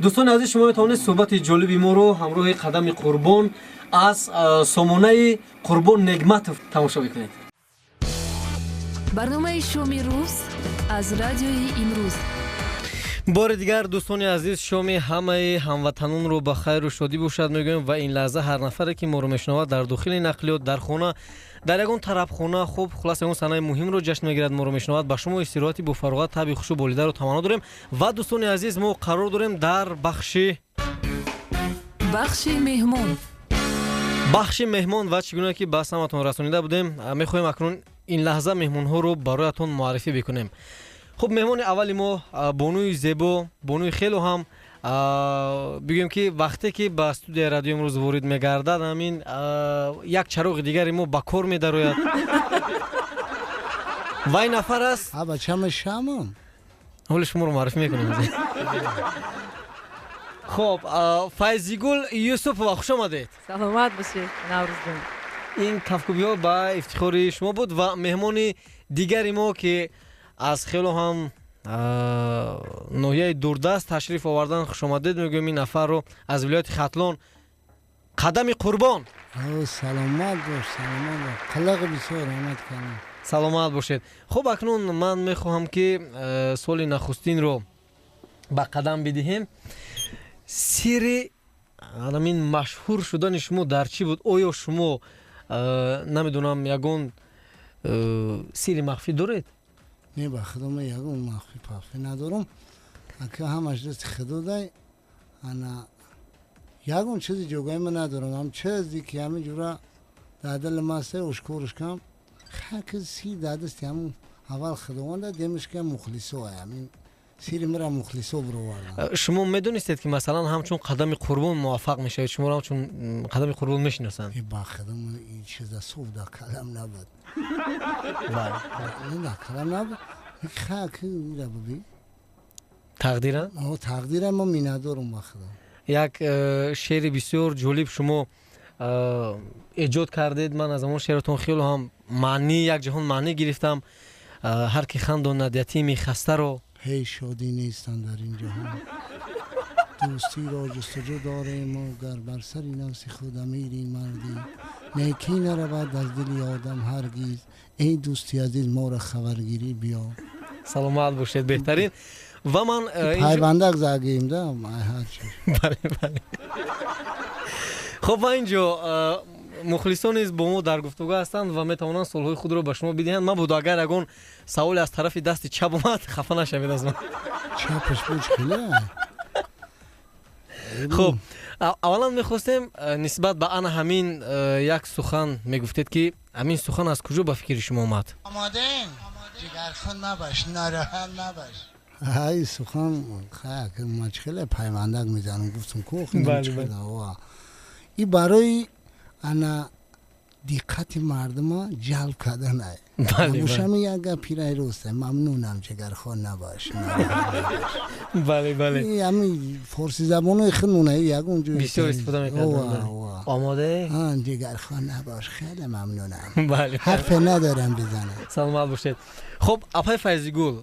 دوستان عزیز، شما میتونید صحبت جالبی ما رو همراه قدم قربان از سامانه قربان نگمت تماشا بکنید. برنامه شامی روز از رادیوی امروز. بار دیگر دوستان عزیز، شام همه هموطنان رو به خیر و شادی باشد میگویم و این لحظه هر نفری که ما رو میشنوه در داخل نقلیات، در خانه، در یگان طرف خانه، خوب خلاص اون صحنه مهم رو جشن میگیرد، ما رو میشنوه. با شما استراحتی با فراغت طبع خوش و بولیده رو تمنا داریم و دوستان عزیز ما قرار داریم در بخش مهمان و چگونه که بحث همتون رسانیده بودیم میخوایم اکنون این لحظه مهمون ها رو برایتون معرفی بکنیم. خب مهمان اولی ما بانوی زیبا، بانوی خیلی هم بگیم که وقتی که به استودیو رادیو امروز وارد میگردد همین یک چراغ دیگری ما با کار میدراید و این نفر است بچه‌م شامم. حالا شما رو معرفی میکنیم. خب فایزگل یوسف، خوش آمدید. سلامت باشید. نوروز جان. این کفکوبی ها با افتخار شما بود و مهمان دیگری ما که از خیلی هم ناحیه دوردست تشریف آوردن خوش آمدید میگم. این نفر رو از ولایت ختلان قدم قربان. سلامت باش، سلامت باش. خلق بسیار رحمت کنم. سلامت باشید. خب اکنون من میخواهم که سال نخستین رو به قدم بدهیم. سر همین مشهور شدن شما در چی بود؟ آیا شما نمیدونم یگون سری مخفی دارید؟ نه با خودم یگون مخفی پخفی ندارم. اگه همش دست خدای انا یگون چیزی جوگای من ندارم. هم چیزی که همین جورا دادل ماسه اشکورش کم خاک سی دادست همون اول خداوند دیمش که مخلصو همین سری مرا مخلصو برو والا. شما میدونستید که مثلا همچون قدم قربان موفق میشه؟ شما را همچون قدم قربان میشناسند؟ با خودم این چیزا سودا کلام نبود. بله. نه کلام نبود. خاک میرا ببین. تقدیرن؟ تقدیرم ما می ندارم با خودم. یک شعر بسیار جالب شما ایجاد کردید. من از اون شعرتون خیلی هم معنی یک جهان معنی گرفتم. هر کی خنداند یتیمی خسته رو هی شادی نیستن در این جهان. دوستی را جستجو داریم و گر بر سری نفس خود امیری مردی نیکی نرود از دل آدم هرگیز. ای دوستی عزیز ما را خبرگیری بیا. سلامت باشید. بهترین و من پایبندک زاگیم ده هر چی. بله بله. خب و اینجا مخلصان نیز با ما در گفتگو هستند و میتوانند سوالهای خود را به شما بدهند. من بود اگر اگون سوال از طرف دست چپ اومد خفه نشوید از من. چپش بود خیلی. خب اولا میخواستیم نسبت به آن همین یک سخن میگفتید که همین سخن از کجا به فکر شما اومد؟ آماده جگرخون نباش، ناراحت نباش. های سخن خیلی مشکل پایبندک میزنم گفتم کوخ نمیشه. این برای انا دقت مردم جلب کردن است. هموشم یک پیرای روسته ممنونم جگرخون نباش. بله بله. همین فارسی زبان خنونه یک اونجوری بسیار استفاده میکردم. آماده؟ جگرخون نباش. خیلی ممنونم. بله. حرف ندارم بزنم. سلامت باشید. خب اپای فایزگل،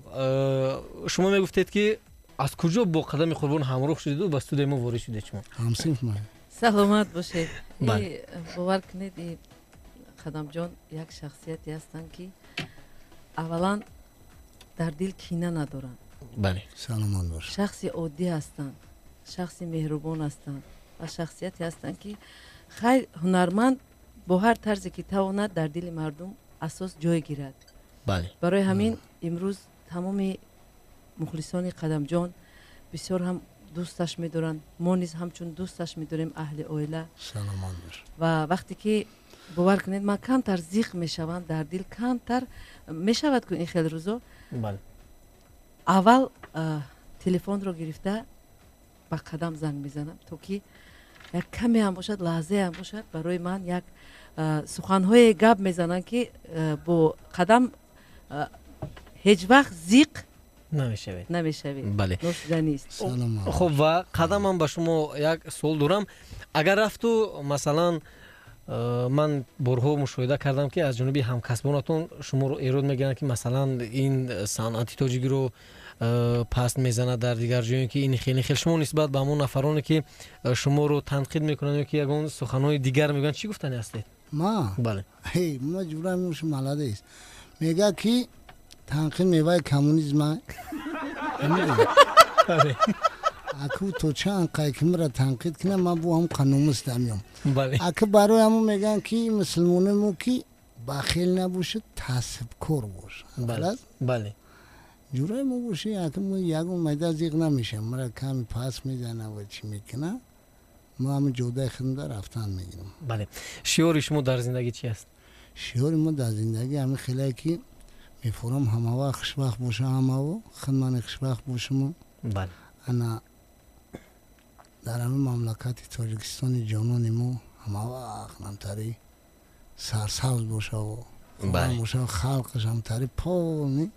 شما میگفتید که از کجا با قدم قربان همراه شدید و به استودیو ما وارد شدید شما؟ همسیف من. سلامت باشید. بله. باور کنید قدم جان یک شخصیتی هستن که اولا در دل کینه ندارن. بله. سلامت باش. شخصی عادی هستن، شخصی مهربان هستن و شخصیتی هستن که خیلی هنرمند با هر طرزی که تواند در دل مردم اساس جای گیرد. بله. برای همین امروز تمام مخلصان قدم جان بسیار هم دوستش می‌دارن. ما نیز همچون دوستش می‌داریم اهل عائله. سلامت باش. و وقتی که باور کنید من کمتر زیق میشوم در دل کمتر میشود که این خیلی روزا بله. اول تلفن رو گرفته با قدم زنگ میزنم تا که یک کمی هم باشد لحظه هم باشد برای من یک سخنهای گپ میزنن که با قدم هیچ وقت زیق نمیشوید. بله. نوشیده نیست. خب و قدم هم به شما یک سوال دارم. اگر رفتو مثلا من بارها مشاهده کردم که از جانب همکسبانتون شما رو ایراد میگیرن که مثلا این صنعتی تاجیکی رو پست میزنه در دیگر جایی که این خیلی شما نسبت به همون نفرانی که شما رو تنقید میکنن یا که یگان سخنهای دیگر میگن چی گفتنی هستید؟ ما بله ما جورا میشه ملاده است میگه که تنقید میوه کمونیسم بله اکو تو چند قایک مرا تنقید کنه من بو هم قانونست میام بله اکو برای همون میگن که مسلمانه مو که بخیل نباشه تصب کور باشه بله بله جورای مو باشه اکو مو یگون میده زیغ نمیشه مرا کمی پاس میزنه و چی میکنه ما هم جوده خدمت رفتن میگیرم. بله شعار شما در زندگی چی است؟ شعار ما در زندگی همین خیلی که میفورم همه وقت خوشبخت باشه همه و خدمت خوشبخت باشم. بله انا در همین مملکت تاجیکستان جانان ما همه وقت همتری سرسبز باشه و بله باشه و خلقش همتری پانی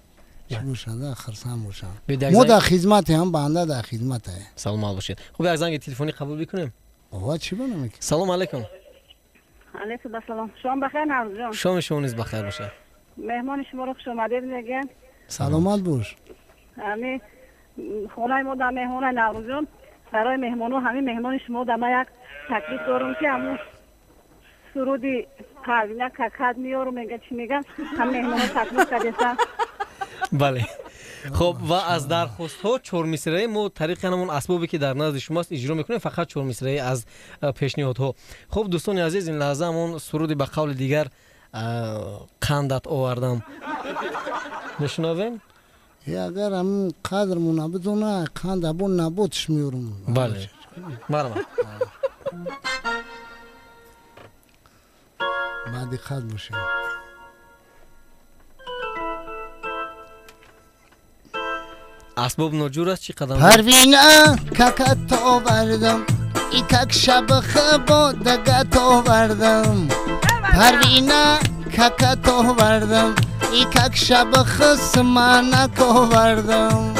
چی باشه در خرسان باشه به ما در خدمت هم بنده در خدمت های سلام باشید. خب یک زنگ تلفنی قبول بکنیم. آقا چی بنام میکنی؟ سلام علیکم. علیکم السلام. شام بخیر نوروز جان. شام شما نیز بخیر باشه. مهمان شما رو خوش آمدید میگن. سلامت باش. همین خونه ما در مهمان نوروز جان برای مهمانو همین مهمان شما در ما یک تکلیف دارم که همون سرودی پروینه ککد میارم میگه چی میگن هم مهمانو تکلیف کردن. بله. خب و از درخواست ها چهار مصرعی ما طریق همون اسبابی که در نزد شماست اجرا میکنیم فقط چهار مصرعی از پیشنهاد ها. خب دوستان عزیز این لحظه همون سرودی به قول دیگر قندت آوردم نشنویم. اگر هم قدرمون بدونه قند ابون نبودش میارم. بله مرحبا. بعد قد باشه. اسباب ناجور است چی قدم پروینه ککت آوردم ایکک شب خبا دگت آوردم پروینه ککت آوردم ایکک شب خسمانک آوردم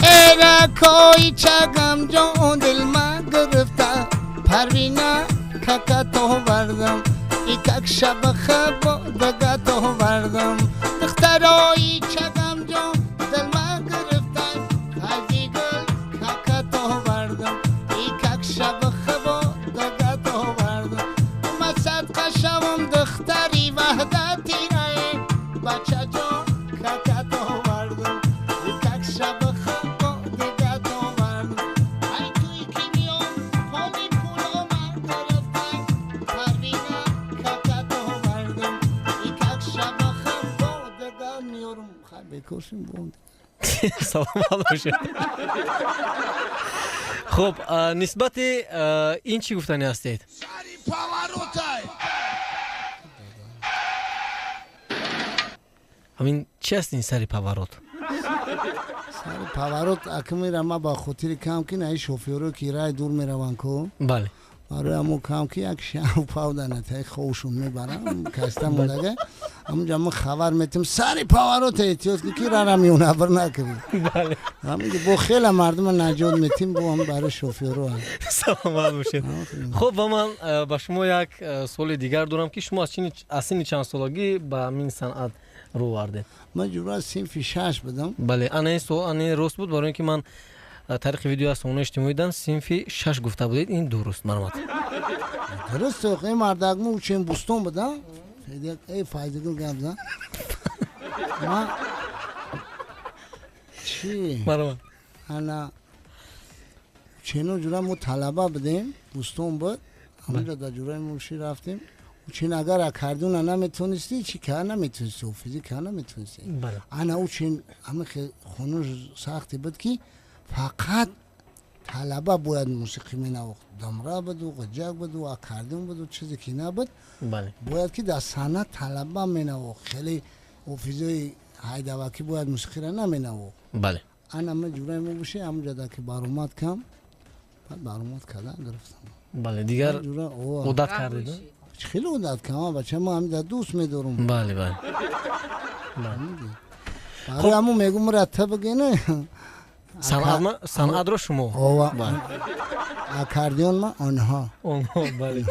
ایرکای چگم جان دل ما گرفته پروینه ککت آوردم ایکک شب خبا دگت آوردم دخترای چگم جان دل ما گرفته خزی گل ککت آوردم ایکک شب خبا دگت آوردم صدقه شوم دختری وحدتی رای بچه جان ککت آوردم ایکک شب خبا دگت آوردم ای توی کی میام پامی پولا من گرفتم پروینه ککت آوردم ایکک شب خبا دگت میارم خیلی بکشیم بوند سلام باشه. خب نسبت این چی گفتنی هستید؟ همین چی هست این سری پاورات؟ سری پاورات اکه میرم ما با خاطر کم که نه شوفیرو که رای دور میروان کو بله برای همون کم که یک شهر پاو دنته خوشون میبرم کستم بودگه همونجا من خبر میتیم سری پاورات احتیاط که را میون عبر نکرید بله همین که با خیلی مردم نجات میتیم با هم برای شوفیرو هم سلام باشید. خب و من با شما یک سوال دیگر دارم که شما از سن چند سالگی به این صنعت رو وردید؟ من جورا صنف 6 بدم. بله انا راست بود برای اینکه من طریق ویدیو از اون اجتماعی دیدم صنف 6 گفته بودید این درست معلومات درست این مردگمو چین بوستون بدم ای فایدگل گفتم ما چی معلومات انا چینو جورا مو طلبه بدیم بوستون بود همونجا در جورای موشی رفتیم چین اگر اکردون نمیتونستی چی که نمیتونستی و فیزیک نمیتونستی بله انا او چین همه خونش سختی بود که فقط طلبه باید موسیقی می نواخت دمره بدو قجق بدو اکردون بدو چیزی که نبود بله باید که در صنعت طلبه می نواخت خیلی اوفیزای هایدوکی باید موسیقی را نمی نواخت بله انا من جورای مو بشه همونجا در که بارومات کم بعد بارومات کردن گرفتم بله دیگر عادت کردید خیلی عادت کردم بچه ما هم در دوست می‌دارم بله بله برای همون میگم مرتب بگینه صنعت رو شما اکردیون ما آنها بله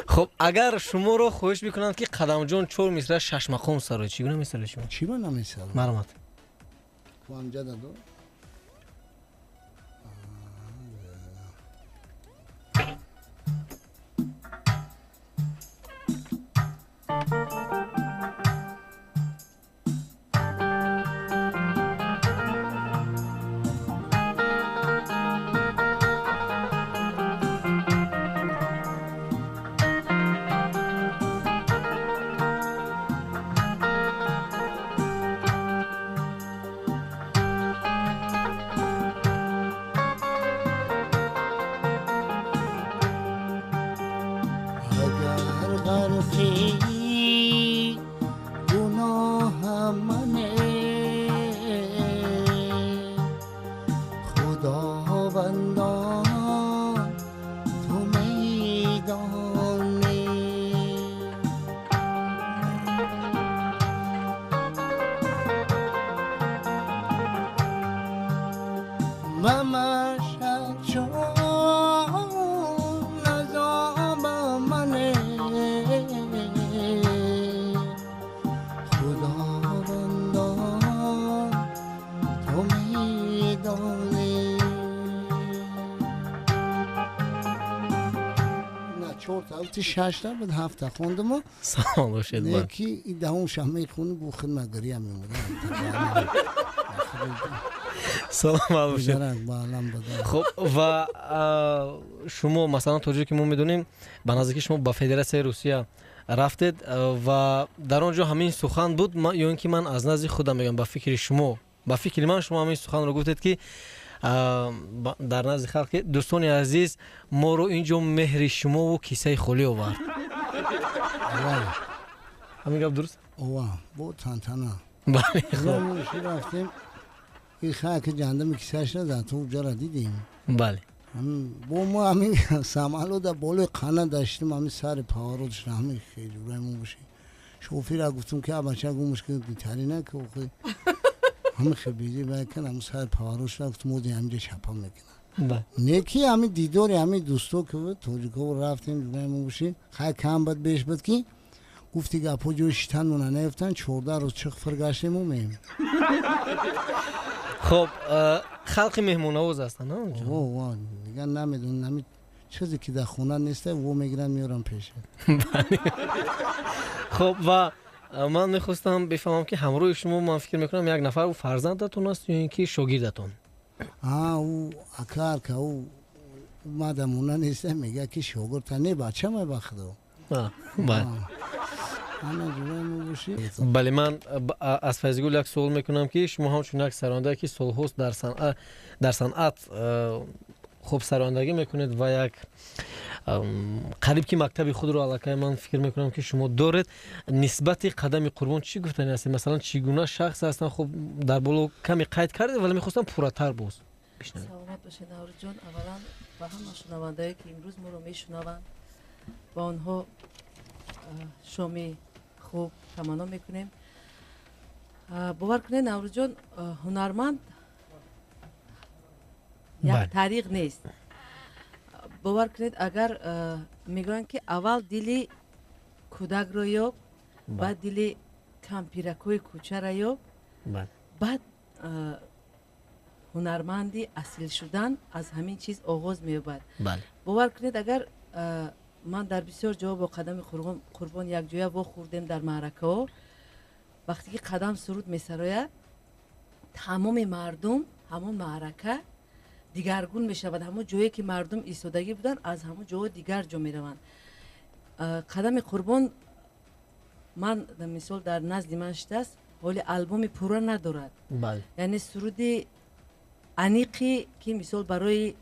خب اگر شما رو خواهش بکنند که قدم جان چور مصرع 6 مقام سرای چگونه مثل شما چی با نمیسال معلومات تو همجا دادو و مشهد چون نظام منه خداوندان تو میدانی. نه چهار تا اوتی 6 تا بود 7 تا خوندم و سلام باشید. یکی دهم شمه خونه بو خدمتگاری هم میمونه. سلام باشید. خب و شما مثلا طوری که ما میدونیم به نزدیکی شما با فدراسیون روسیه رفتید و در آنجا همین سخن بود یا اینکه من از نزد خودم میگم با فکر شما با فکر من شما همین سخن رو گفتید که در نزد خلق دوستان عزیز ما رو اینجا مهر شما و کیسه خالی آورد. همین گپ درست؟ اوه بود تنتنا. بله خب رفتیم این خاک جهنم کیسهش ندن تو اونجا را دیدیم. بله با ما همین سامالو در بالای خانه داشتیم همین سر پاها رو داشتیم همین خیلی رویمون باشیم. شوفی را گفتم که بچه گو مشکل دیتری نه که همین خیلی بیزی بکن همین سر پاها رو شد گفتم مودی همینجا چپا میکنن. نیکی همین دیداری همین دوستو که بود توجیکو رفتیم رویمون باشیم خیلی کم بد بیش بد که گفتی که اپو جوی شیطان مونه نفتن 14 روز چخ فرگشتیم و میم. خب خلق مهمون نواز هستن نه اونجا؟ اوه دیگه نمیدون نمی چیزی که در خونه نیسته و میگیرن میارن پیشه. خب و من میخواستم بفهمم که همراه شما من فکر میکنم یک نفر او فرزندتون است یا اینکه شاگردتون؟ او اکار که او مادمونه نیسته میگه که شاگرد نه بچه ما بخدو. بله. بله من از فیضگل یک سوال میکنم که شما همچون یک سرانده که سالهاست در صنعت خوب سراندگی میکنید و یک قریب که مکتب خود رو علاقه من فکر میکنم که شما دارید نسبت قدم قربان چی گفتنی هستی مثلا چگونه شخص هستن خب در بالا کمی قید کرده ولی میخواستم پورتر باز بشنوید. سلامت باشید نور جان. اولا با همه شنوندهایی که امروز ما رو میشنوند با آنها شامی خوب تمنا میکنیم. باور کنید نور جان هنرمند یک طریق نیست. باور کنید اگر میگن که اول دلی کودک رو یاب بعد دلی کمپیرکوی کوچه رو یاب بعد هنرمندی اصیل شدن از همین چیز آغاز می‌یابد. باور کنید اگر من در بسیار جا با قدم قربان یک جویا وا خوردیم در معرکه ها وقتی که قدم سرود می‌سراید تمام مردم همون معرکه دیگرگون می‌شود. همون جایی که مردم ایستادگی بودن از همون جا دیگر جا می‌روند. قدم قربان من مثال در نزد من شده است ولی البوم پورا ندارد. یعنی سرودی انیقی که مثال برای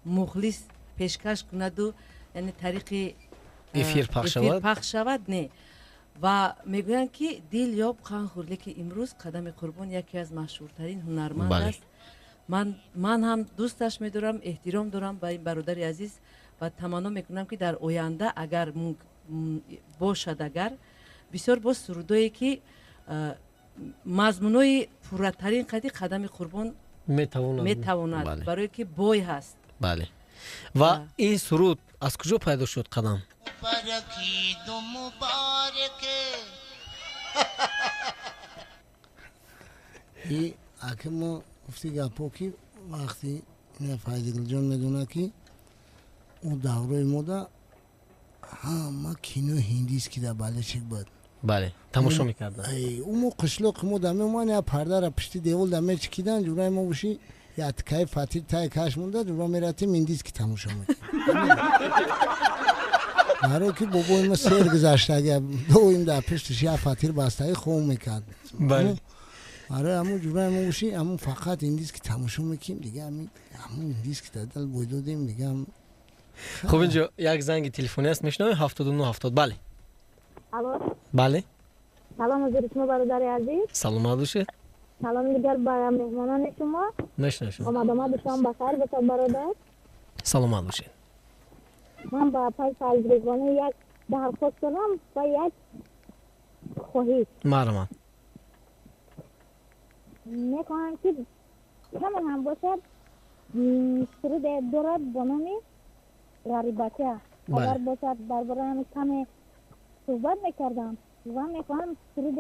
مخلص پیشکش کند و یعنی طریق افیر پخش شود نه و میگویند که دل یاب خان خورلی که امروز قدم قربان یکی از مشهورترین هنرمند است. من هم دوستش میدارم احترام دارم به این برادر عزیز و تمنا میکنم که در آینده اگر باشد اگر بسیار با سرودایی که مضمونای پورترین قدم قربان میتواند برای که بای هست. بله. و این سرود از کجا پیدا شد قدم؟ این اگه ما گفتی گپا که وقتی فیضگل جان میدونه که اون دوره مودا همه کینو هندیست که در بالشک بود. بله تماشا میکردن. اون قشلق ما دمی اومد یا پرده را پشتی دیول دمی چکیدن جورای ما باشی یا تکای فاتیر تای کاش مونده جورا میراتیم هندیست که تماشا میکرد. برای که بابای ما سیر گذاشته اگه دویم در پشتش یا فاتیر بسته خوب میکرد. بله. آره همون جورای ما باشی همون فقط هندیست که تماشا میکیم دیگه همون هندیست که دادل بودیم دیگه هم. خب اینجا یک زنگ تلفنی است میشنوی 79 70. بله. الو. بله. سلام حضور شما برادر عزیز. سلام باشید. سلام دیگر با مهمانان شما. نشنشون. آمد شما بخیر باشید برادر. سلام باشید. من با پای فیضگل یک درخواست دارم و یک خواهش. مرحبا. میکنم که کم هم باشد سرود دارد با نام غریبته. بله. اگر باشد درباره همین کمی صحبت میکردم و میخواهم سرود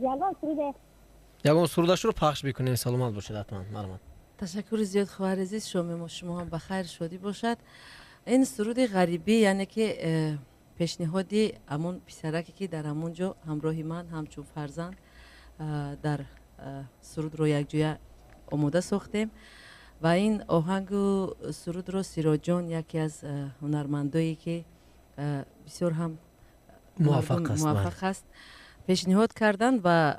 یگان سرود یگان سرودش رو پخش بکنیم. سلامت باشید حتما. مرحبا. تشکر زیاد خواهر عزیز. شما هم بخیر شادی باشد. این سرود غریبی یعنی که پیشنهادی همون پسرکی که در همونجا همراه من همچون فرزند در سرود رو یک جویا آماده ساختیم و این آهنگ و سرود رو سیراج جان یکی از هنرمندایی که بسیار هم موفق است پیشنهاد کردن و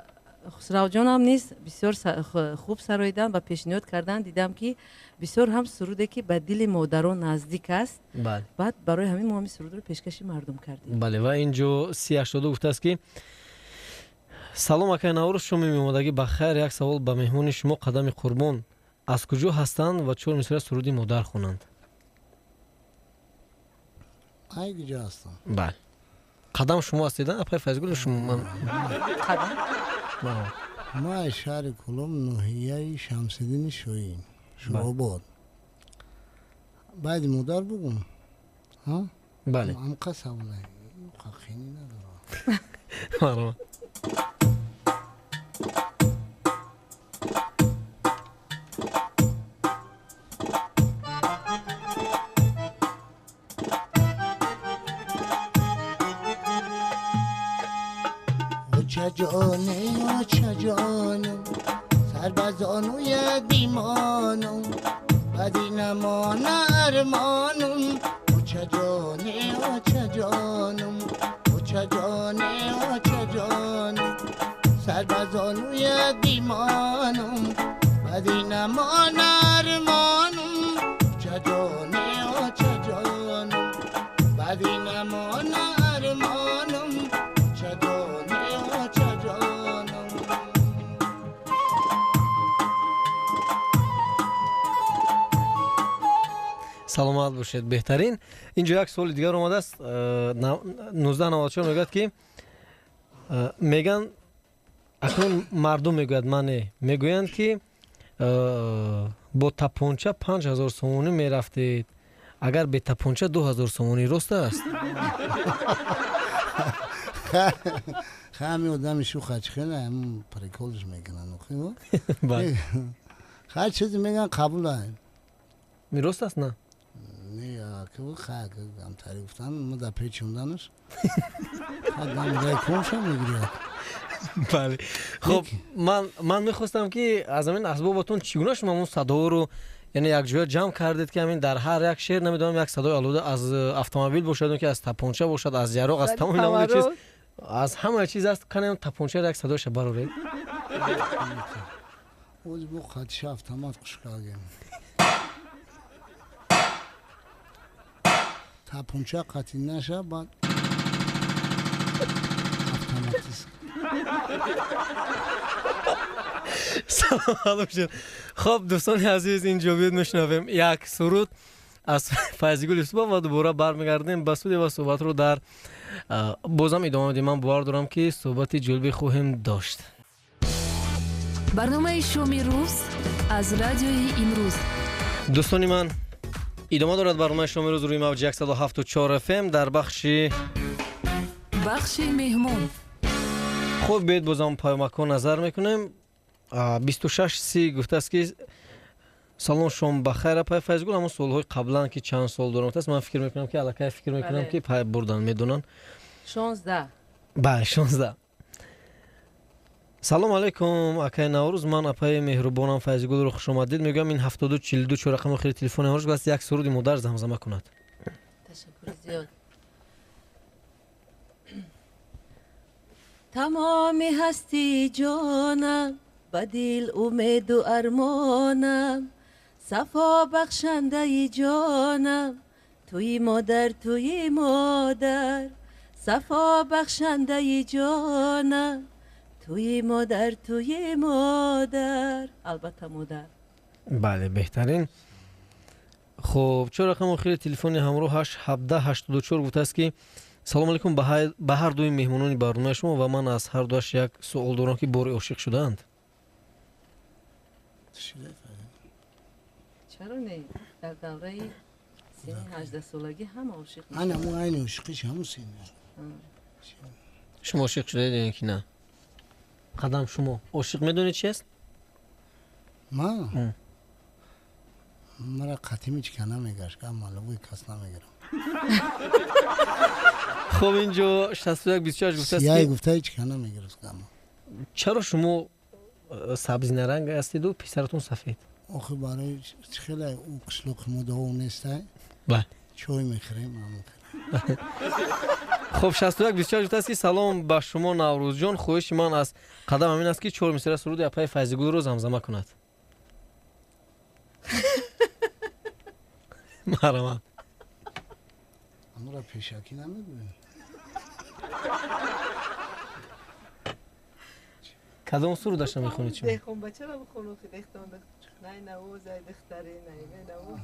خسرو جان هم نیست بسیار خوب سراییدن و پیشنهاد کردن. دیدم که بسیار هم سروده که به دل مادران نزدیک است. بله. بعد برای همین ما همین سرود رو پیشکش مردم کردیم. بله و اینجا 382 گفته است که سلام اکای نوروز شما میمودگی بخیر. یک سوال به مهمون شما قدم قربان از کجا هستند و چون مثل سرودی مادر خوانند؟ ای کجا هستم؟ بله. قدم شما هستیدن اپای فیضگل شما قدم ما شهر کلم ناحیه شمس‌الدین شاهین شعباد. بعد مادر بگم ها؟ بله. هم قصه بله خیلی ندارم. مرحبا. جانه چه جانم سربازانوی دیمانم بدی نمان ارمانم چه جانه چه جانم چه جانه چه جانم سربازانوی دیمانم بدی نمان ارمانم چه جانه چه جانم بدی نمان ارمانم چه جانه چه جانم. سلامت باشید. بهترین اینجا یک سوال دیگر اومده است. 1994 میگوید که میگن اکنون مردم میگوید من میگویند که با تپانچه 5000 سومونی میرفتید اگر به تپانچه 2000 سومونی راست است؟ خیلی آدم شوخ خیلی هم پریکولش میکنن خیلی بله. خیلی چیزی میگن قبول داریم میراست است نه؟ نه که بود خیلی هم تعریف گفتن ما در پیچوندنش خیلی هم کمش هم میگیرید. بله. خب من میخواستم که از همین اسبابتون چگونه شما اون صدا رو یعنی یک جای جمع کردید که همین در هر یک شعر نمیدونم یک صدای آلوده از اتومبیل باشد که از تپانچه باشد از یراق از تمام چیز از همه چیز است کنیم تپانچه یک صداش برورید. اوز بو خدشه автомат قش کردیم تپانچه قطعی نشه بعد автоматیست. سلام باشید. خب دوستان عزیز اینجا بیاد میشنویم یک سرود از فیضگل یوسف و دوباره برمیگردیم به سود و صحبت رو در بازم ادامه میدیم. من باور دارم که صحبت جلبی خواهیم داشت. برنامه شومی روز از رادیوی امروز. دوستان من ادامه دارد برنامه شومی روز روی موج 107.4 FM در بخش مهمون. خب بیاید بازم پیامک‌ها نظر میکنیم. 26 گفته است که سلام شما بخیر پای فیضگل. همون سالهای قبلا که چند سال دارم است من فکر میکنم که الکی فکر میکنم که پای بردن میدونن 16. بله 16. سلام علیکم اکای نوروز من اپای مهربانم فیضگل رو خوش آمدید میگم این 7242 چه رقم آخر تلفن امروز بس یک سرود مادر زمزمه کند. تشکر زیاد. تمام هستی جانم به دل امید و ارمانم صفا بخشنده ای جانم توی مادر صفا بخشنده ای جانم توی مادر البته مادر. بله بهترین. خب چه رقم آخر تلفن همراه 81784 گفته است که سلام علیکم به هر دوی مهمانان برنامه شما و من از هر دوش یک سوال دارم که باری عاشق شدند. شده چرا نه در دوره سن 18 سالگی هم عاشق میشه. من همون عین عشقش همون سینه. شما عاشق شدید یا اینکه نه؟ قدم شما عاشق میدونید چی است؟ من مرا قطعی میچکنه میگرش که مالا بوی کس نمیگرم. خب اینجا 61 24 گفته است سیاه که گفته چکنه میگرست که چرا شما سبز نرنگ هستید و پسرتون سفید؟ آخه برای خیلی او قشلوق مداوم نیسته بله. چای میخوریم هم میخوریم. خب 61 24 گفته است که سلام به شما نوروز جان، خواهش من از قدم همین است که 4 مصرع سرود اپای فیضگل رو زمزمه کند. مرحبا. اما را پیشکی نمیدونیم. کدام سرود داشتم میخونید شما؟ بخون بچه را بخونو که دختان نه نوز ای دختری نه نوز.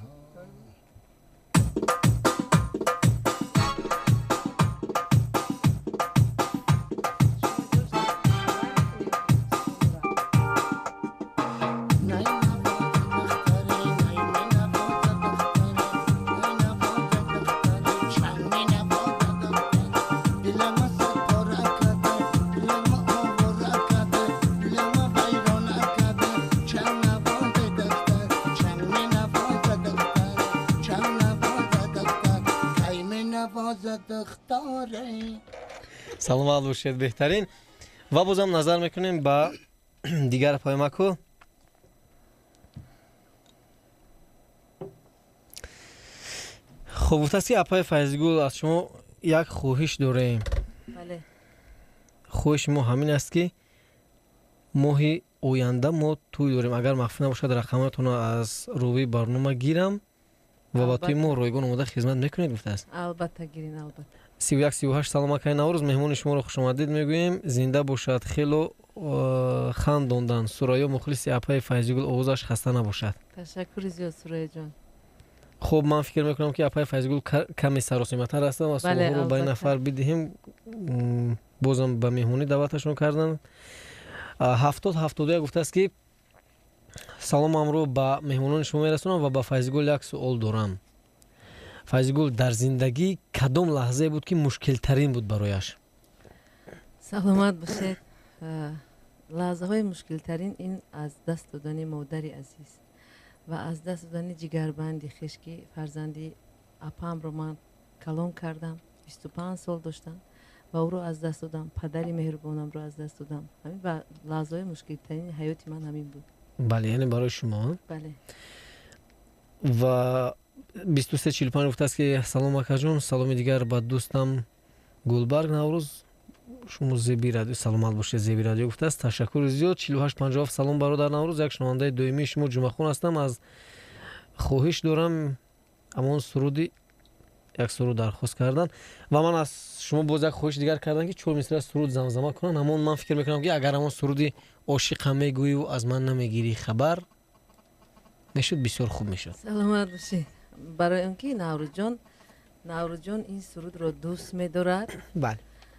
سلامت باشید بهترین و بازم نظر میکنیم با دیگر پیامکو. خب گفته اپای فیضگل از شما یک خواهش داریم. بله. خواهش ما همین است که ماهی آینده ما توی داریم، اگر مخفی نباشد رقمتون از روی برنامه گیرم و با توی ما رایگان اومده خدمت میکنید گفته است. البته گیرین البته. 31 38 سلام آقای نوروز، مهمون شما رو خوش آمدید میگوییم. زنده باشد، خیلی خنداندن. سرایا مخلص اپای فیضگل، اوضاعش خسته نباشد. تشکر زیاد سرایا جان. خب من فکر میکنم که اپای فیضگل کمی سراسیمتر هستن و سوال رو به نفر بدهیم. بازم به مهمونی دعوتشون کردن. 70 71 گفته است که سلام امرو به مهمونان شما میرسونم و به فیضگل یک سوال دارم. فیضگل در زندگی کدام لحظه بود که مشکل ترین بود برایش؟ سلامت باشید. لحظه های مشکل ترین این از دست دادن مادری عزیز و از دست دادن جگربندی خویش که فرزندی اپام رو من کلان کردم. 25 سال داشتم و او رو از دست دادم. پدری مهربانم رو از دست دادم. همین و لحظه های مشکل ترین حیاتی من همین بود. بله، یعنی برای شما. بله. و 23 45 گفته است که سلام اکا جون، سلام دیگر با دوستم گلبرگ نوروز. شما زیبی رادیو، سلامت باشید زیبی رادیو گفته است. تشکر زیاد. 48 57 سلام برادر نوروز، یک شنونده دومی شما جمعه خون هستم. از خواهش دارم امان سرودی یک سرود درخواست کردن و من از شما باز یک خواهش دیگر کردن که 4 مصرع سرود زمزمه کنن. اما من فکر میکنم که اگر امان سرودی عاشقم میگویی و از من نمیگیری خبر میشد، بسیار خوب میشد. سلامت باشید. برای اینکه نوروز جان این سرود رو دوست می‌دارد. بله.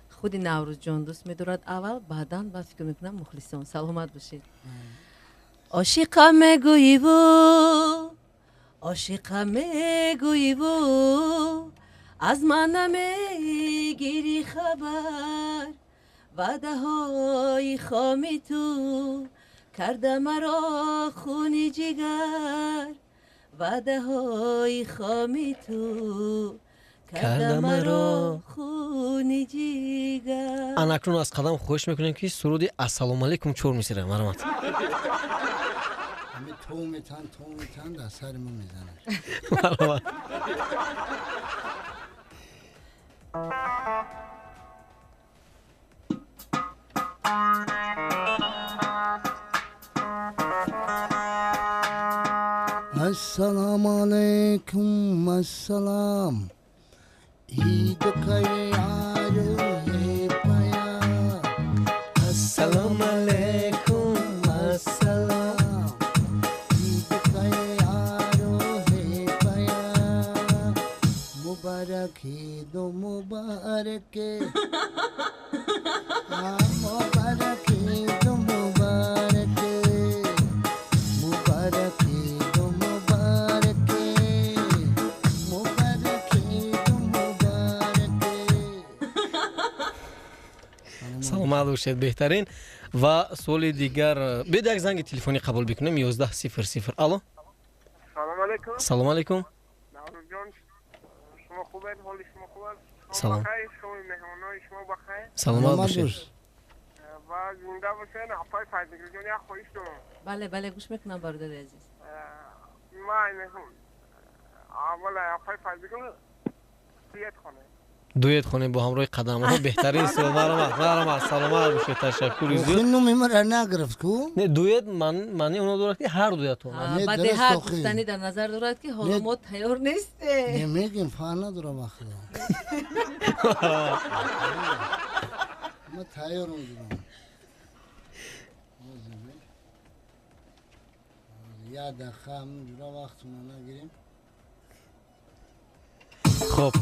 خود نوروز جان دوست می‌دارد اول، بعداً بعد فکر می‌کنم مخلصان. سلامت باشید. عاشقم میگویی و عاشقم میگویی و از من نمیگیری خبر، وعده های خامی تو کرده مرا خونی جگر، وعده های خامی تو کرده مرا خونی جگر. اناکنون از قدم خواهش میکنیم که سرودی السلام علیکم 4 مصرع مرحمت. همه تو میتن در سر ما میزنه. مرحمت. السلام علیکم السلام عید یارو پیا. السلام علیکم السلام عید یارو پیا. مبارک عید مبارک مبارک عید مبارک مبارک باشید بهترین و سوال دیگر بید یک زنگ تلفنی قبول بکنیم 1100. الو سلام علیکم. سلام علیکم. نوروز جان شما خوبید؟ حال شما خوب است؟ سلام. بخیر. شما مهمانای شما بخیر. سلامت باشید. و زنده باشین. آقای فیضگل جان یک خواهش دارم. بله بله گوش میکنم برادر عزیز. من اول آقای فیضگل دیت خانه دویت خونه با همراه قدم ها بهترین سوال مرام سلامت باشید تشکر زیاد. خونو میمر نگرفت کو نه دویت معنی اونا دارد که هر دویت ها بعد هر دوستانی در نظر دارد که حالا ما تیار نیسته. نمیگیم فان ندارم اخلا ما تیار میگیم یا دقیقه همونجورا وقتمون نگیریم. خب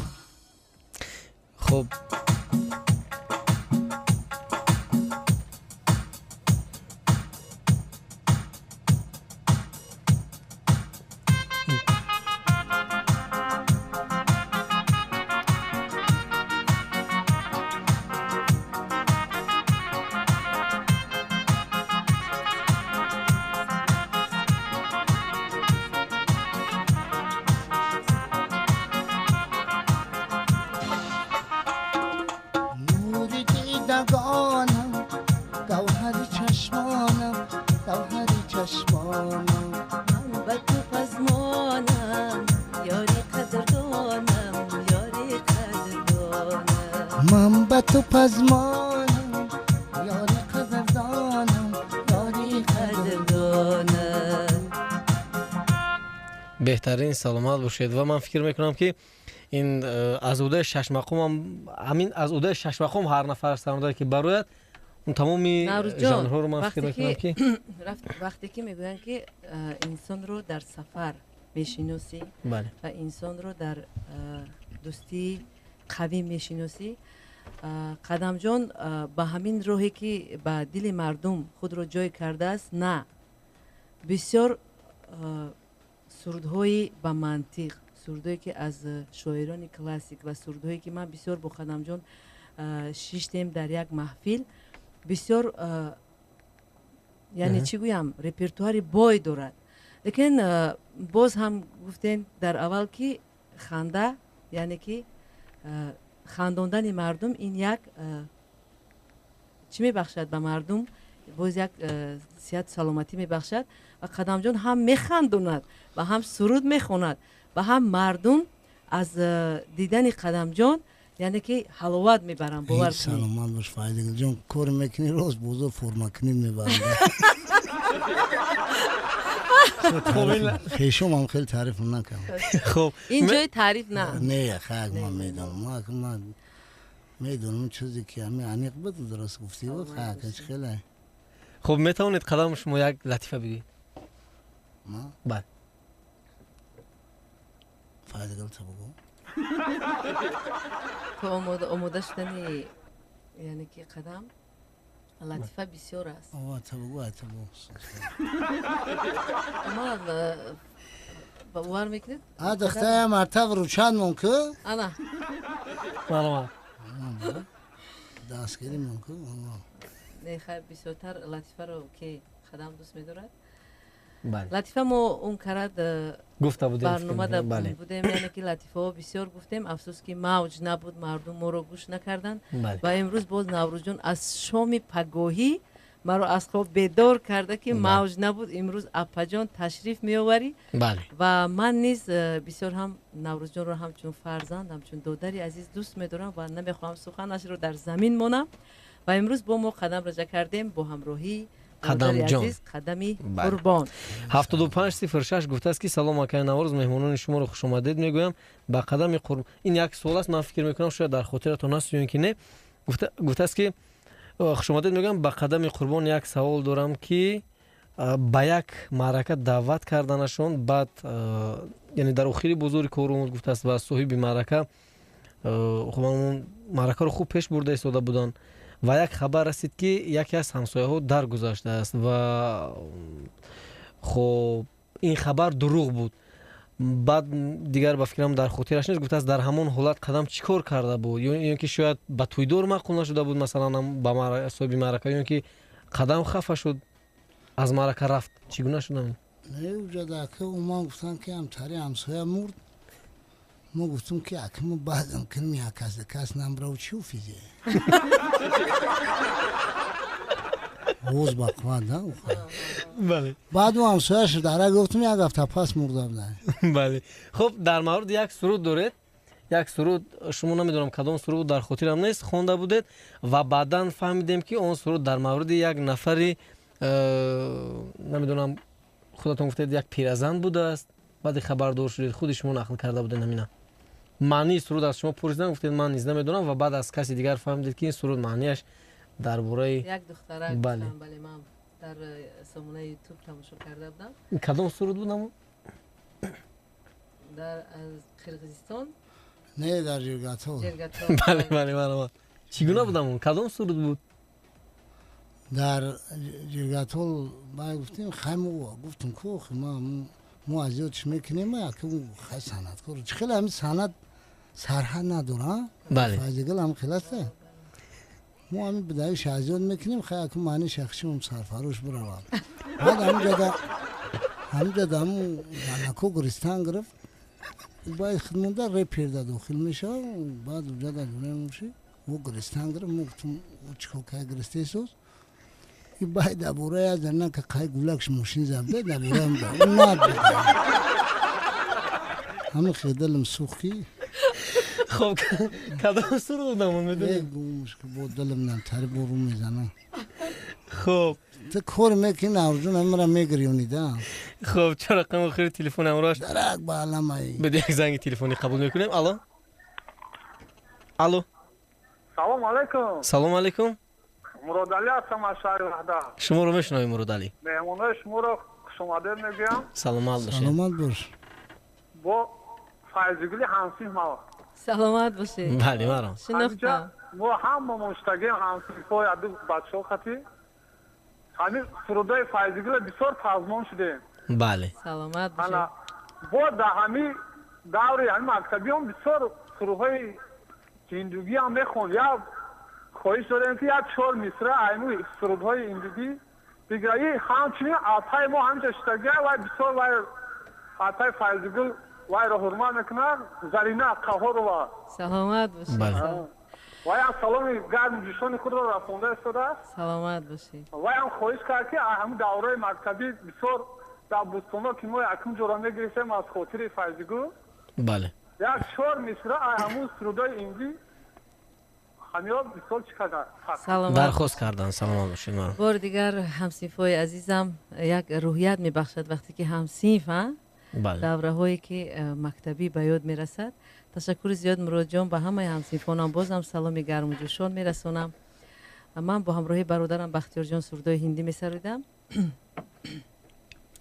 نوری دیدگانم گوهری چشمانم گوهری چشمانم من به تو پزمانم یاری قدردانم یاری قدردانم من به تو پزمانم یاری قدردانم یاری قدردانم. بهترین سلامت باشید و من فکر میکنم که این از عهده شش مقام همین از عهده شش مقام هر نفر سرمایه که برایت اون تمامی ژانرها رو من فکر میکنم که وقتی که میگوین که انسان رو در سفر میشناسی بله و انسان رو در دوستی قوی میشناسی، قدم جان با همین راهی که با دل مردم خود رو جای کرده است، نه بسیار سرودهای با منطق، سرودهایی که از شاعران کلاسیک و سرودهایی که من بسیار با قدم جان شیشتیم در یک محفل، بسیار یعنی چی گویم رپرتوار بای دارد. لیکن باز هم گفتین در اول که خنده یعنی که خنداندن مردم این یک چی میبخشد به مردم، باز یک صحت سلامتی میبخشد و قدم جان هم میخنداند و هم سرود میخواند و هم مردم از دیدن قدم جان یعنی که حلاوت میبرن. باور کنید. سلامت باش فایدگل جان کار میکنی روز بوزو فرما کنی میبرن. خیشم هم خیلی تعریف نکنم. خب اینجای تعریف نه. نه خیلی من میدونم من میدونم چیزی که همین عمیق بود درست گفتی و خیلی. خب میتونید قدم شما یک لطیفه بگید؟ ما؟ بله. فایدگل تو بگو. تو آماده شدنی یعنی که قدم لطیفه بسیار است. آه تو بگو اما باور میکنید؟ دختر مرتب رو چند ممکن؟ انا معلومه دستگیری ممکن؟ نه خیلی بسیارتر لطیفه رو که قدم دوست میدارد. بله. لطیفه ما اون کرد گفته بودیم برنامه در بله. بودیم یعنی که لطیفه ها بسیار گفتیم، افسوس که موج نبود، مردم ما رو گوش نکردن. بله. و امروز باز نوروز جان از شام پگاهی ما رو از خواب بیدار کرده که موج نبود، امروز اپا جان تشریف می آوری. بله. و من نیز بسیار هم نوروز جان رو همچون فرزند همچون دادری عزیز دوست می‌دارم و نمیخوام سخنش رو در زمین مونم. و امروز با ما قدم رجا کردیم با همراهی قدم جان قدمی قربان. 7506 گفته است که سلام آقای نوروز، مهمانان شما رو خوش آمدید میگویم با قدم قربان. این یک سوال است، من فکر میکنم شاید در خاطرتون هست یا اینکه نه. گفته است که خوش آمدید میگم با قدم قربان یک سوال دارم که با یک معرکه دعوت کردنشون، بعد یعنی در آخری بزرگ کارمون گفته است و صاحب معرکه خب اون معرکه رو خوب پیش برده ایستاده بودن و یک خبر رسید که یکی از همسایه‌ها درگذشته است و خب این خبر دروغ بود بعد دیگر با فکرم در خاطرش نیست. گفته است در همون حالت قدم چیکار کرده بود، یا که شاید به تویدار معقول نشده بود مثلا با صاحب معرکه، یا که قدم خفه شد از معرکه رفت، چگونه شد؟ نه وجود که اوما گفتن که همسری همسایه مرد، ما گفتم که اکنون بعدم کنم یک کس نمبره و چی و فیزه روز با قواد نه. بله بعد او همسایه‌اش داره گفتم یک هفته پس مرده بودن. بله. خب در مورد یک سرود دارید، یک سرود شما نمیدونم کدام سرود در خاطرم نیست خوانده بودید و بعداً فهمیدیم که اون سرود در مورد یک نفری نمیدونم خودتون گفتید یک پیرزن بوده است، بعد خبردار شدید خود شما نقل کرده بودید. نمیدونم معنی سرود از شما پرسیدن گفتید من نیز نمیدونم و بعد از کسی دیگر فهمیدید که این سرود معنیش درباره یک دختره بله. بله من در سامانه یوتیوب تماشا کرده بودم. کدام سرود بود؟ در از قرقیزستان نه در جرگاتول. بله بله. چگونه بودم؟ کدام سرود بود؟ در جرگاتول ما گفتیم خیمه گفتم که ما از یادش میکنیم که اون خیلی سند کرد خیلی همین سند سرحد نداره. بله فایزگل هم خیلی است. ما همین بدایش از یاد میکنیم خیلی که معنی شخصی هم سرفروش بروم. بعد همینجا همون دانکو گرستان گرفت باید خدمونده ری پیرده داخل میشه بعد اونجا در دونه میشه و گرستان گرفت مگتون چکو که گرسته سوز این باید دبوره از درنه که قای گولکش موشین زبده دبوره هم ده اون ناد بده همه خیدلم سوخی. خب کدام سرود نمون میدونی؟ یک گومش که بود دلم نمتری برو میزنه. خب تو کور میکنی نورجون همه را میگریونیده. خب چه رقم خیلی تلفن امراش درک با علمایی بده یک زنگ تلفنی قبول میکنیم. الو الو سلام علیکم. سلام علیکم. مراد علی هستم از شهر وحده. شما رو میشنویم مراد علی. مهمونای شما رو خوش آمدید میگم. سلامت باشید. سلامت باش. با فایزگلی همسین ما. سلامت باشید. بله مرام شناختم. ما هم مشتاقیم همسین پای ادو بچه‌ها خاطی. همین سرودای فایزگلی بسیار پازمان شده. بله سلامت باشید. حالا با در همین دوره همین مکتبی هم بسیار سرودهای هندوگی هم میخوند. یا خواهش داریم که یک 4 مصرع اینو سرودهای هندوگی بگیری همچنین آتای ما همچه اشتگه و بسیار وای آتای فایزگل وای را حرمت میکنه زرینه قهر و سلامت باشید. بله. وای هم سلام گرم جوشان خود را رسونده استاده است. سلامت باشید. وای هم خواهش کرد که همین دوره مکتبی بسیار در بوستانا که ما یکم جورا میگریسیم از خاطر فایزگل بله یک 4 مصرع همون سرودای هندی همیا بسیار چقدر سلامت. درخواست کردن. سلام باشید مرام. بار دیگر همسیفای عزیزم یک روحیت میبخشد وقتی که همسیف بله دوره هایی که مکتبی به یاد میرسد. تشکر زیاد مراد جان به همه همسیفانم بازم سلام گرم و جوشان میرسونم. من با همراهی برادرم بختیار جان سرودای هندی میسرودم.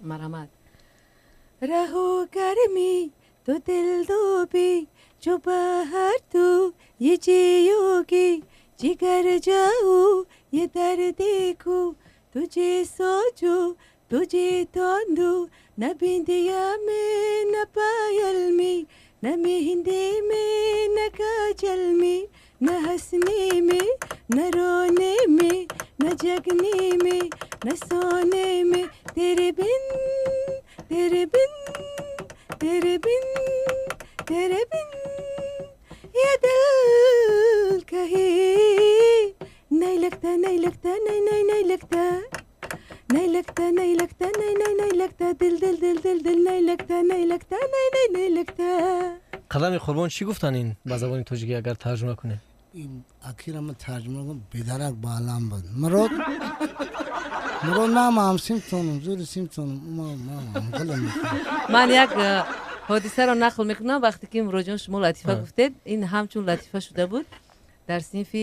مرحمت. رهو گرمی تو دل دوبی جو بهر تو یه جیوگی جگر جاو یه دردی کو تجھے سوچو تجھے تاندو نہ بندیا میں نہ پایل میں نہ مہندی میں نہ کاجل میں نہ ہنسنے میں نہ رونے میں نہ جگنے میں نہ سونے میں تیرے بن تیرے بن تیرے بن تیرے بن یہ دل کہیں نہیں لگتا نہیں لگتا نہیں نہیں نہیں لگتا نہیں لگتا نہیں لگتا نہیں نہیں نہیں لگتا دل دل دل دل دل نہیں لگتا نہیں لگتا نہیں نہیں نہیں لگتا. قدم قربان چی گفتن این به زبان تاجیکی اگر ترجمه کنه؟ این اخیرا من ترجمه کنم بیدرک بالام بود مراد نام هم سیمتونم زور سیمتونم ما گلم من یک حادثه را نقل میکنم. وقتی که مراد جان شما لطیفه گفتید این همچون لطیفه شده بود. در صنف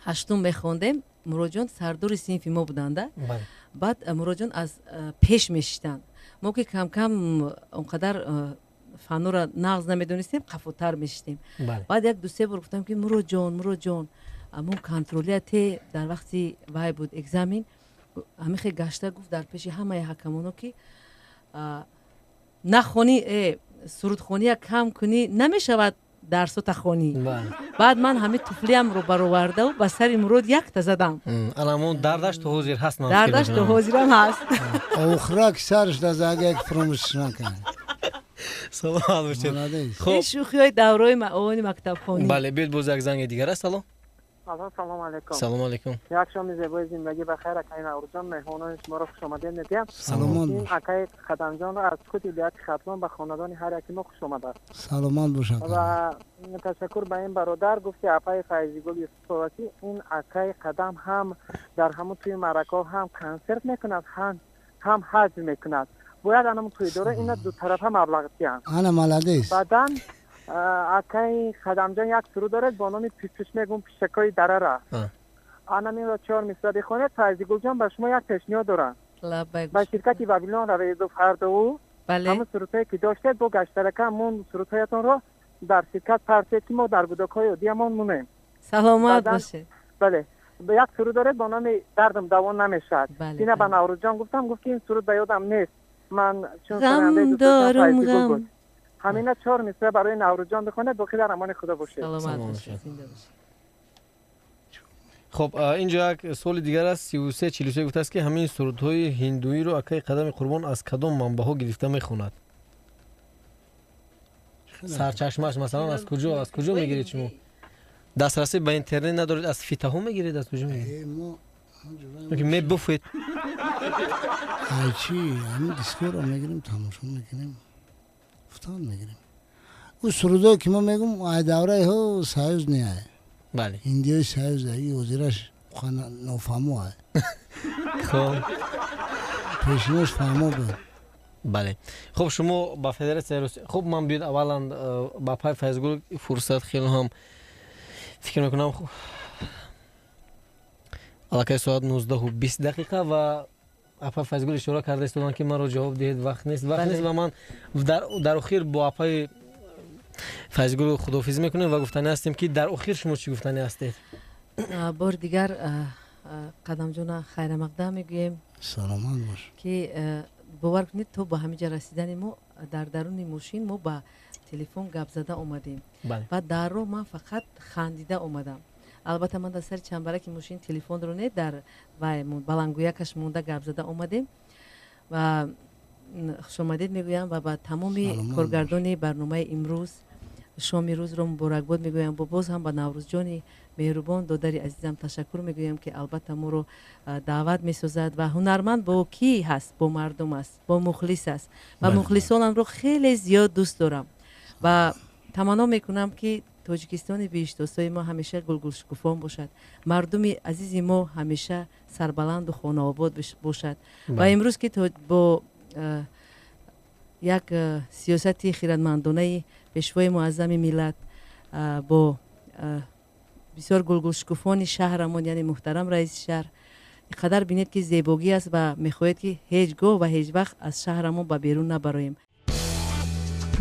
هشتم میخوندیم. مراد جان سردار صنف ما بودند. بعد مراد جان از پیش میشتن. ما که کم کم اونقدر فنو را نغز نمیدونستیم قفوتر میشتیم. بعد یک دو سه بار گفتم که مراد جان امون کنترلیت در وقتی وای بود اگزامین همه خیلی گشته گفت در پیش همه حکمانو که نخونی سرودخونی کم کنی نمیشود درسات خونی. بعد من همه طفلیم رو برآورده و به سر مرود یک تا زدم. الان دردش تو حاضر هست من دردش تو حاضرم هست. آخرک سرش در یک فراموش نکنه. سلام باشید. خب شوخی‌های دوره‌ی معاون مکتب خونی. بله بیل باز یک زنگ دیگر است. سلام. سلام علیکم. سلام علیکم. یک شام زیبای زندگی بخیر. اکای نوروزان مهمانان شما را خوش آمدید میگم. سلام. این اکای خدم جان را از کتیبیات خدمت به خاندان هر یکی ما خوش آمده. سلام باشید. و تشکر به این برادر گفت که اپای فیضی گل یوسفی این اکای قدم هم در همون توی مرکه هم کنسرت میکند هم حج میکند. باید انم توی دوره اینا دو طرف هم مبلغ تیان. انا مالادیس. بعدن اکای خدم جان یک سرود دارد با نام پیش میگم پیشکای دره را. آنها می را 4 مصرع بخواند. فیضی گل جان به شما یک پیشنهاد دارم. با شرکتی بابیلون را اضافه کرده او همون سرودهایی که داشته با گشترکه همون سرودهایتان را در شرکت پرسید که ما در بودکای دیمان مونیم. سلامت باشه. بله به یک سرود دارد با نام دردم دوان نمیشد. اینه به نوروز جان گفتم گفت که این سرود به یادم نیست. من چون غم دارم غم. همینه 4 مصرع برای نوروز جان بخونه. باقی در امان خدا باشه. سلامت باشه. خب اینجا یک سوال دیگر است. 3343 گفته است که همین سرودهای هندویی رو اکای قدم قربان از کدام منبع‌ها گرفته میخواند؟ سرچشمش مثلا از کجا میگیرید شما؟ دسترسی به اینترنت ندارید؟ از فیتاها میگیرید؟ از کجا میگیرید؟ که میبوفید چی همین دیسکو رو میگیریم تماشا میکنیم فتان میگیریم. او سرودایی که ما میگم آی دوره ها سایز نیه. بله هندی سایز ای وزیرش خانه نفهمو های. خب پیشینش فهمو بود. بله خب شما با فدراسیون روسیه خب من بیاد اولا با پای فیضگل فرصت خیلی هم فکر میکنم علاقه ساعت 19:20 دقیقه و اپای فیضگل اشاره کرده استودان که من رو جواب دهید وقت نیست و من در اخیر با اپای فیضگل خداحافظی میکنیم و گفتنی هستیم که در اخیر شما چی گفتنی هستید؟ بار دیگر قدم جون خیر مقدم میگویم سلامت باش که باور کنید تو با همینجا رسیدن ما در درون ماشین ما با تلفن گپ زده اومدیم و در رو من فقط خندیده اومدم. البته من در سر چنبرک ماشین تلفن رو نه در و بلنگویکش مونده گپ زده اومدیم و خوش آمدید میگویم و با تمام کارگردان برنامه امروز شام روز رو مبارکباد میگویم. باز هم با نوروز جان مهربان دادر عزیزم تشکر میگویم که البته ما رو دعوت میسازد و هنرمند با کی هست؟ با مردم است، با مخلص است و مخلصانم رو خیلی زیاد دوست دارم و تمنا میکنم که تاجیکستان بیشتاستای ما همیشه گلگل شکوفان باشد، مردم عزیز ما همیشه سربلند و خانه آباد باشد و امروز که با یک سیاست خیرتمندانه پیشوای معظم ملت با بسیار گلگل شکوفان شهرمان یعنی محترم رئیس شهر قدر بینید که زیباگی است و میخواهید که هیچ گاه و هیچ وقت از شهرمان به بیرون نبراییم.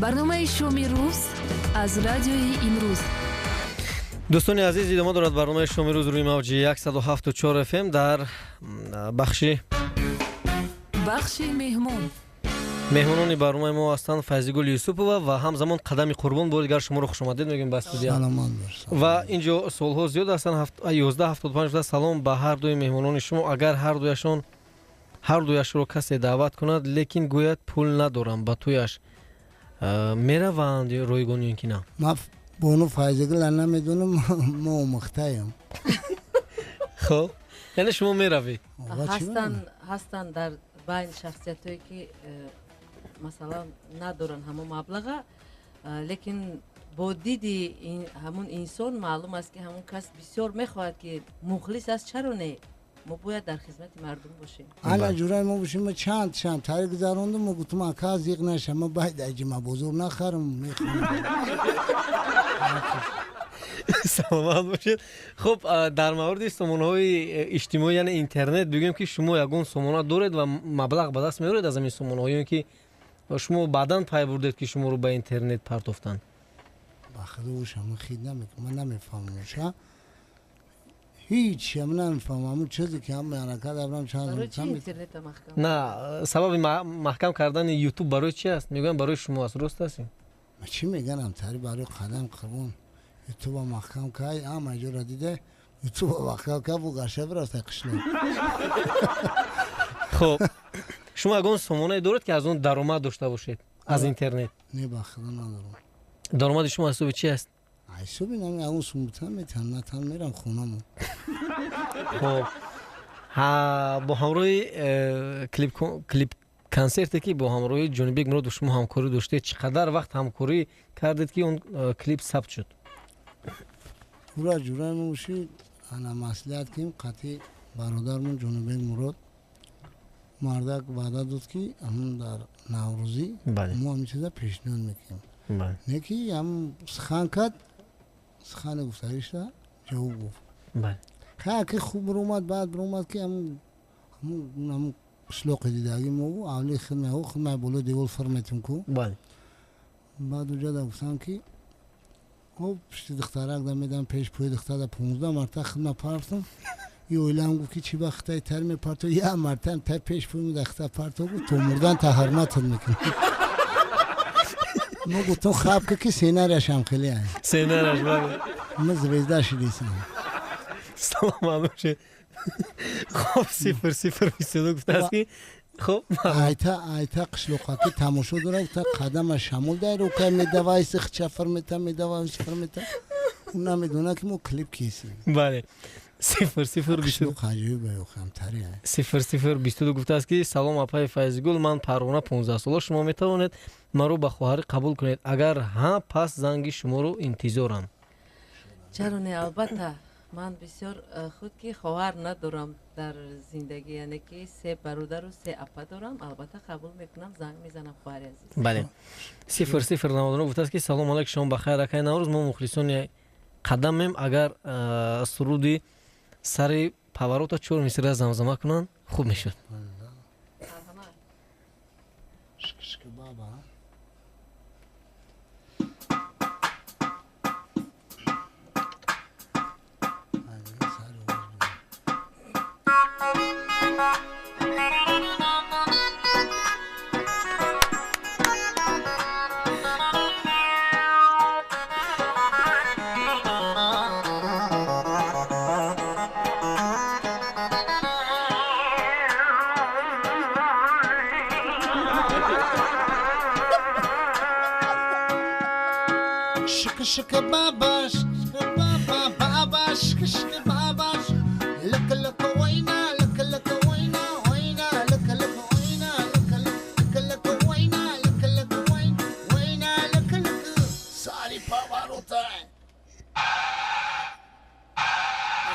برنامه شومی روز از رادیوی امروز. دوستان عزیز ادامه دارد برنامه شومی روز روی موج 107.4 FM در بخش مهمانان برنامه ما هستند فیضگل یوسفова و همزمان قدم قربان. بار دیگر شما رو خوش آمدید میگیم به استودیو. و اینجا سوال‌ها زیاد هستند. 11:75 سلام به هر دوی مهمانان شما. اگر هر دویش رو کسی دعوت کند لیکن گوید پول ندارم با تویش میروند رایگان یا نه؟ ما بونو فیضگل نمیدونم ما مختایم. خب یعنی شما میروی؟ هستن در بین شخصیتایی که مثلا ندارن همون مبلغ لیکن با دیدی همون انسان معلوم است که همون کس بسیار میخواهد که مخلص است. چرا نه؟ ما باید در خدمت مردم باشیم. حالا جورای ما باشیم. ما چند تاریخ گذروندم ما گفتم اکا زیق نشه ما باید اجما بزرگ نخرم میخوام. سلامت باشید. خب در مورد سامانه‌های اجتماعی یعنی اینترنت بگیم که شما یگان سامانه دارید و مبلغ به دست میارید از این سامانه‌هایی که شما بعداً پای بردید که شما رو به اینترنت پرداختن؟ بخدا شما خید نمیکنم من نمیفهمم. هیچ هم نمیفهمم اون چیزی که هم حرکت دارم برای چی چند اینترنت محکم؟ نه سبب محکم کردن یوتیوب برای چی است؟ میگن برای شما است. درست است؟ چی میگن هم تری برای قدم قربون یوتیوب محکم که هم اجور دیده یوتیوب محکم که بو گرشه براست قشنه. خب شما اگه اون سامانه دارید که از اون درآمد داشته باشید از اینترنت؟ نه با خدا ندارم. درآمد شما حساب چی است؟ حسابی نمی اون سومتم میتونم نتونم میرم خونم. خب با همراهی کلیپ کنسرتی که با همراهی جانبیک مراد شما همکاری داشته چقدر وقت همکاری کردید که اون کلیپ ثبت شد؟ پورا جورای موشید انا مسئولیت کیم قطعی برادرمون جانبیک مراد مردک وعده داد که همون در نوروزی ما همین چیزا پیشنهاد میکنیم. نکی هم سخن کرد سخن گفتاریش را جواب گفت که خوب برومد بعد برومد که هم شلوق دیدگی ما بود اولی خدمه بولو دیول فرمتون کو بعد اونجا دا گفتم که خب پشتی دخترک دا میدم پیش پوی دختر دا 15 مرتب خدمه پرفتم یه اویلم گفت که چی وقتای تر میپرتو یه مرتب تا پیش پوی دختر پرتو بود تو مردن تا حرمتت میکنی. ما گفتم خواب که سینارش هم خیلی هست سینارش بله من زویزده شدیسم. سلام معلوم شد. خب 0022 گفته است که خب ایتا قشلوقاتی تماشا داره تا قدم شمول داره و که میدوای سخت چفر میدوای اون نمیدونه که ما کلیپ کیسیم. بله 0022 گفته است که سلام اپای فیضگل من پروانه 15 ساله شما میتوانید مرا به خواهر قبول کنید اگر ها پس زنگ شما رو انتظارم. چرا نه البته من بسیار خود که خواهر ندارم در زندگی یعنی که 3 برادر و 3 اپا دارم البته قبول میکنم زنگ میزنم خواهر عزیز. بله 0099 گفته است که سلام علیکم شما بخیر اکای نوروز ما مخلصون قدمیم اگر سرودی سر پاوروتا چور میسره زمزمه کنن خوب میشد. شکشک بابا شك بابا شك بابا بابا شك شك بابا لك لك وينا لك لك وينا وينا لك لك وينا لك لك وينا لك لك وين وينا لك لك ساري بابا روتا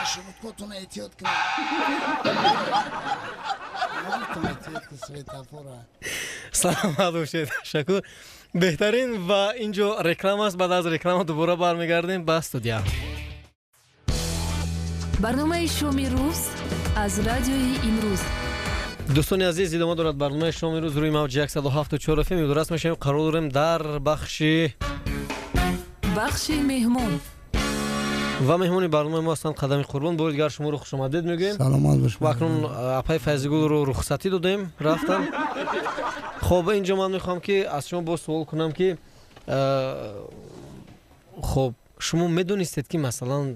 شو بتكون ايتيوت كده سلام علیکم شکر بهترین و اینجا رکلام است بعد از رکلام دوباره برمیگردیم به استودیو. برنامه شومی روز از رادیوی امروز. دوستان عزیز ادامه دارد برنامه شومی روز روی موج 107.4 اف ام درست میشیم قرار داریم در بخش مهمون و مهمون برنامه ما هستند قدم قربان. با دیگر شما رو خوش آمدید میگیم. سلامات باش. و اکنون اپای فیضگل رو رخصتی دادیم رفتن. خب اینجا من میخوام که از شما با سوال کنم که خب شما میدونستید که مثلا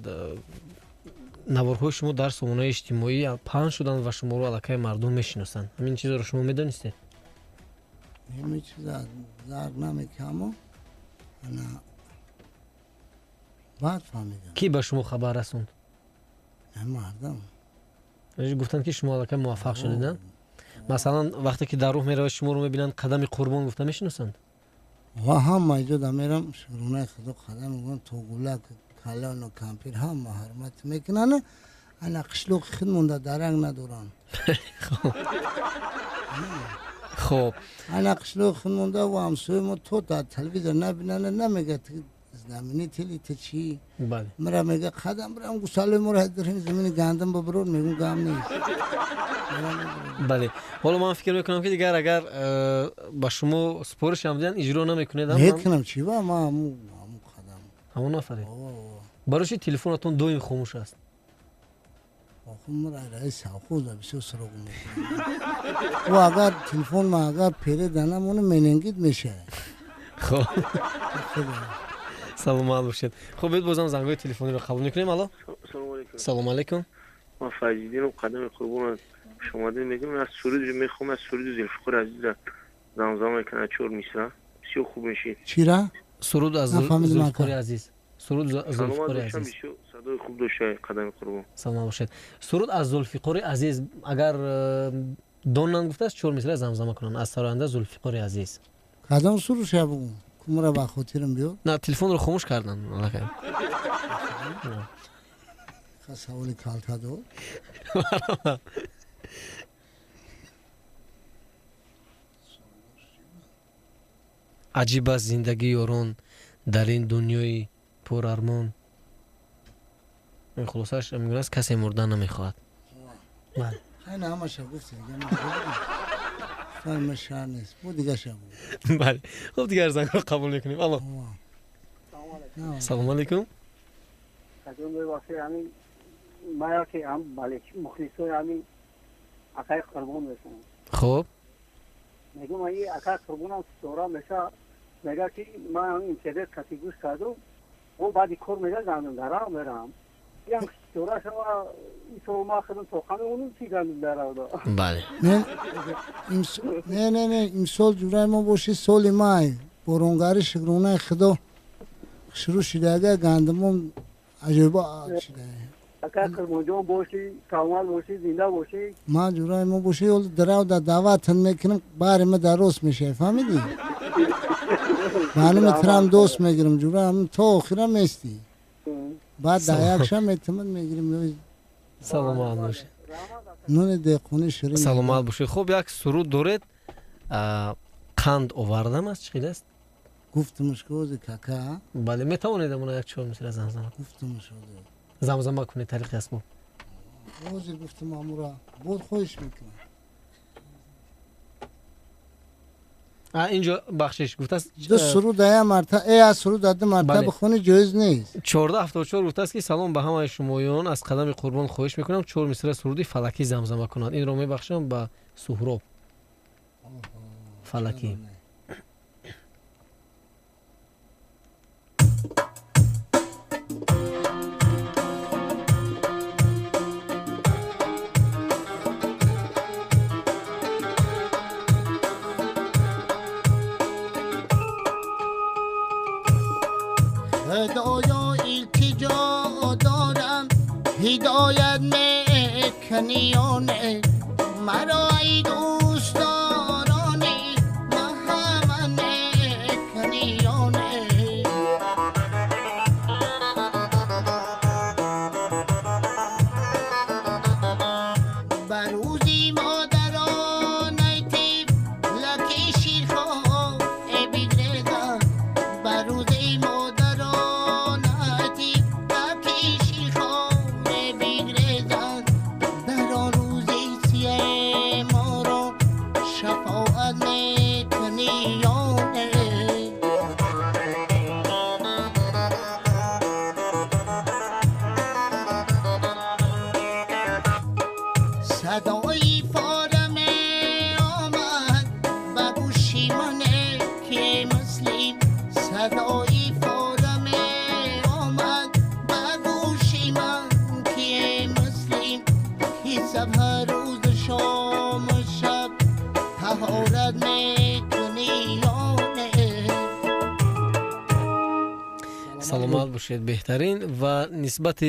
نوارهای شما در سامانه‌های اجتماعی پخش شدن و شما رو علاقه مردم میشناسن؟ همین چیزا رو شما میدونستید؟ همین چیزا زرد نمیکنم. انا بعد فهمیدم. کی به شما خبر رسوند؟ مردم. گفتن که شما علاقه موفق شدید. مثلا وقتی که در راه میره شما رو میبینن قدم قربان گفته میشناسند؟ و هم اینجا دمیرم شرونه خدا قدم میگن تو گلک کلان و کمپیر هم حرمت میکنن. انا قشلوق خودمون درنگ ندارن. خب انا قشلوق خودمون و همسوی ما تو در تلویزیون نبینن نمیگه زمینی تلی چی؟ بله. مرا میگه قدم برام گوساله مرا درین زمین گندم ببرون میگم گام نیست. بله. حالا من فکر میکنم که دیگر اگر با شما سپورش هم دیدن اجرا نمیکنید. نمیکنم چی با ما همون قدم. همون نفری. برای چی تلفنتون دویم خاموش است؟ آخون رئیس ساخوزه بسیار سراغ میکنه و اگر تلفن ما اگر پیره دانم اونو مننگیت میشه. خب سلامت باشید. خب بید بازم زنگای تلفنی رو قبول میکنیم. الو سلام علیکم. سلام علیکم. ما فضیدین قدم قربان شما دید میگم از سرود میخوام از سرود زلفقار عزیز زمزمه کنه چور میسرا بسیار خوب میشید. چی را؟ سرود از زلفقار عزیز. سرود زلفقار عزیز. بسیار صدای خوب داشته قدم قربان. سلام باشید. سرود از زلفقار عزیز اگر دونن گفته است چور میسرا زمزمه کنن از سرانده زلفقار عزیز. کدام سرود شبو؟ کمرا با خاطرم بیار. نه تلفن رو خاموش کردن. الله خساولی کالتا دو. عجیب است زندگی یاران در این دنیای پر ارمان. این خلاصش میگن است کسی مردن نمیخواد. بله. خیلی همه شب گفتیم. فرم شهر نیست. بود دیگه شب. بله. خب دیگر زنگ رو قبول میکنیم. الله. سلام علیکم. کدوم واسه همین ما که هم مالک مخلصای همین اکای قربان بشن. خب. میگم ای اکای قربانم سورا میشه میگه که من این چه کسی گوش کردم و بعدی کار میگه زندان درام برام. یا سورا شما این سوما خودم تو خانه اونم چی زندان درام دا. بله. نه این سال جورای ما باشه سال مای برونگاری شکرونه خدا شروع شده اگه گندمون عجیبه شده. اگر کرمانجان باشی، کامل باشی، زنده باشی. ما جورای ما باشی اول دراو دا دعوت میکنم بار ما درست میشه فهمیدی؟ معلومه ترام دوست میگیرم جورای هم تو آخرام میستی. بعد دایکشم اعتماد میگیریم. سلامت باشید. نون دقیقونی شیرین. سلامت باشید. خب یک سرود دارید قند آوردم است چی است؟ گفتمش کوزی کاکا. بله میتوانید امون یک چور مثل زمزمه. گفتمش زمزمه کنید طریق است بود. روزی گفتم امورا بود خوش میکنه. اینجا بخشش گفته است دو سرود ای مرتبه ای از سرود داده مرتبه بخونی جایز نیست. 1474 گفته است که سلام به همه شمایان از قدم قربان خواهش میکنم چور مثل سرودی فلکی زمزمه کنند. این رو میبخشم به سهراب فلکی. خدایا التجا دارم هدایت میکنیانه مرا ای دوستارانه محمد میکنیانه بروزی مادران ایتیب لکی شیرخواه ای بگردن بروزی مادران ایتیب لکی شیرخواه ای بگردن در آن روزی سیه ما را شفاعت میکنیانه صدای فارم آمد به گوشی من که مسلم صدای فارم آمد به گوشی من که مسلم که صبح روز شام و شب طهارت میکنیانه. سلامت باشید. بهترین و نسبت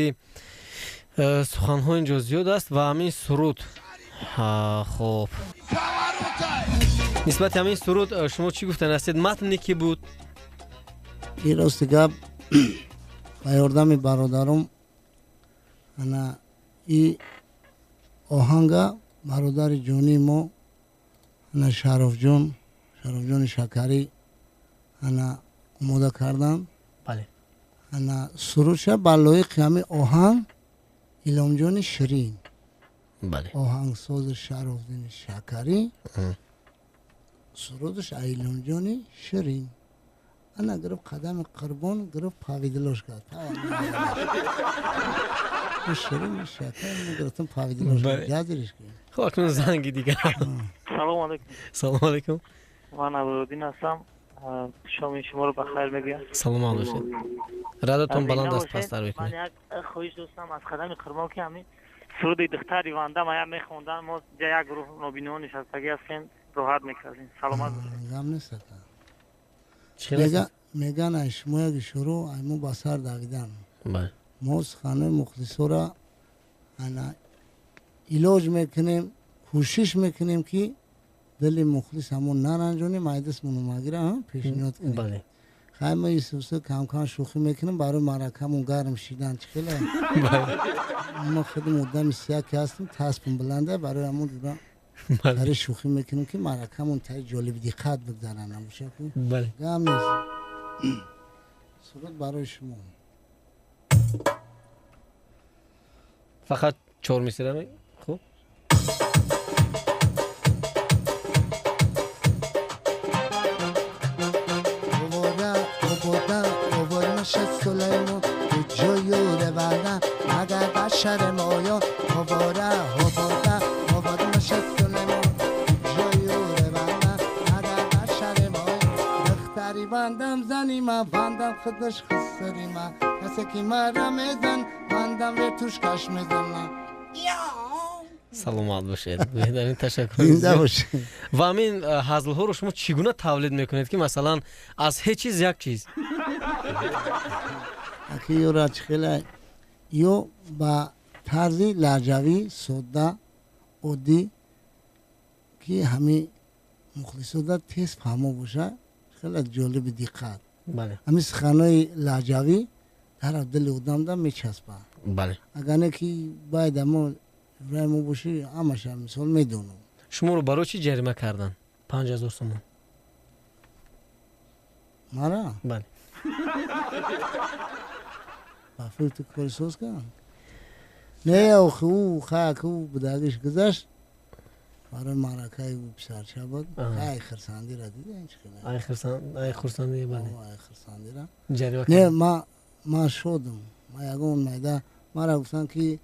سخن‌ها اینجا زیاد است و همین سرود خب نسبت همین سرود شما چی گفتن هستید؟ متنی که بود این راست گپ با یاردم برادرم انا این آهنگ برادر جونی ما انا شرف جون شکری انا آماده کردن. بله. انا سروش بالای قیام آهنگ ایلام جون شیرین. بله. آهنگ ساز شرفدین شکری سرودش ایلام جون شیرین. انا گرفت قدم قربان گرفت پاویدلوش کرد. شروع میشه میگرفتم پاویدی جادیش خب اکنون زنگ دیگه. سلام علیکم. سلام علیکم. من ابرالدین هستم. شام شما رو بخیر میگم. سلام علیکم. رادتون بلند است پستر من بکنید. یک خواهش داشتم از خدمت قربان که همین سرود دختری وانده ما میخوندن ما جای یک گروه نوبینان نشستگی هستیم راحت میکردیم. سلامت باشید. غم نیست. میگن شما یک شروع ایمو بسر دویدن. بله. ما خانه مخلصا را انا علاج میکنیم کوشش میکنیم که دل مخلص همون نرنجونیم مایدس منوماگیره پیشنهاد کنیم. بله. خیلی ما ایسوسه کم کم شوخی میکنیم برای مرکمون گرم شیدن چخیله. ما خیلی مدام سیاه که هستیم تاسپون بلنده برای همون دورا برای شوخی میکنیم که مرکمون تای جالب دقت بگذارن نموشه که بله. گم نیست. صورت برای شما فقط 4 میسره خوب. نشست سلیمون تو جایور بعدن اگر بشر مایا هواره نشست سلیمون تو جایور بعدن اگر بشر مایا دختری بندم زنی ما بندم خودش خسری ما کسی که مرا میزن بندم به توش کش میزن. سلامت باشید. بهترین تشکر. و همین هزل ها رو شما چگونه تولید میکنید که مثلا از هیچ چیز یک چیز اکی یو را چخیله یو با طرزی لرجوی سودا اودی که همی مخلصو دا تیز فهمو باشه خیلی جالب دقت. بله. همی سخنای لرجوی در دل اودم دا میچسبه. بله. اگر نه که باید اما رایمو باشی همش هم مثال میدونم. شما رو برای چی جریمه کردن؟ 5000 تومان. مرا؟ بله. بافر تو کاری سوز کن. نه او خاک او بداگش گذشت. برای معرکه او بسیار چه بود. ای خرساندی را دیدی اینچ کنه. ای خرساندی بله. ای خرساندی را. جریمه نه ما شدم. ما یگون میده مرا گفتن که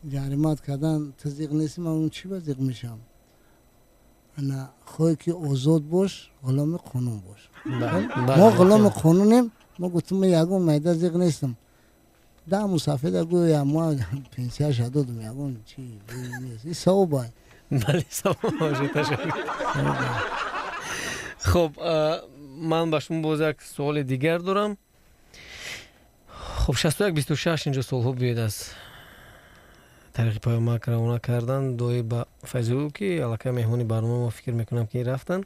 جریمات کردن تزیق نیستی من اون چی بزیق میشم. انا خوی که آزاد باش غلام قانون باش. ما غلام قانونیم. ما گفتم یگون میده زیق نیستم. ده مسافر گوی ما پنسیه شدادم یگون چی نیست. این سو بای. بله سو باشید تشکر. خب من با شما باز یک سوال دیگر دارم. خب 6126 اینجا سوال بیاید است. طریق پیامک روانه کردن دوی با فیضو که علاقه مهمونی برنامه ما فکر میکنم که رفتن.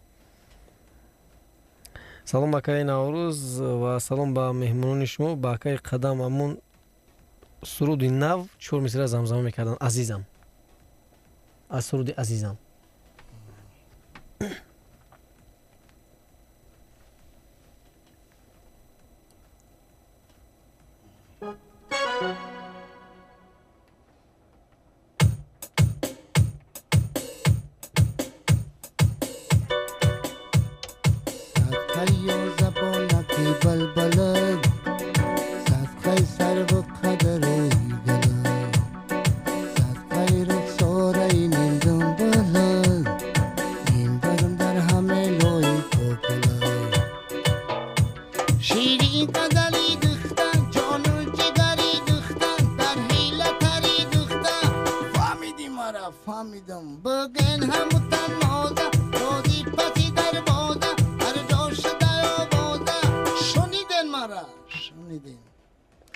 سلام بکای نوروز و سلام با مهمونان شما. بکای قدم امون سرود نو 4 میسره زمزمه میکردن عزیزم. از سرود عزیزم.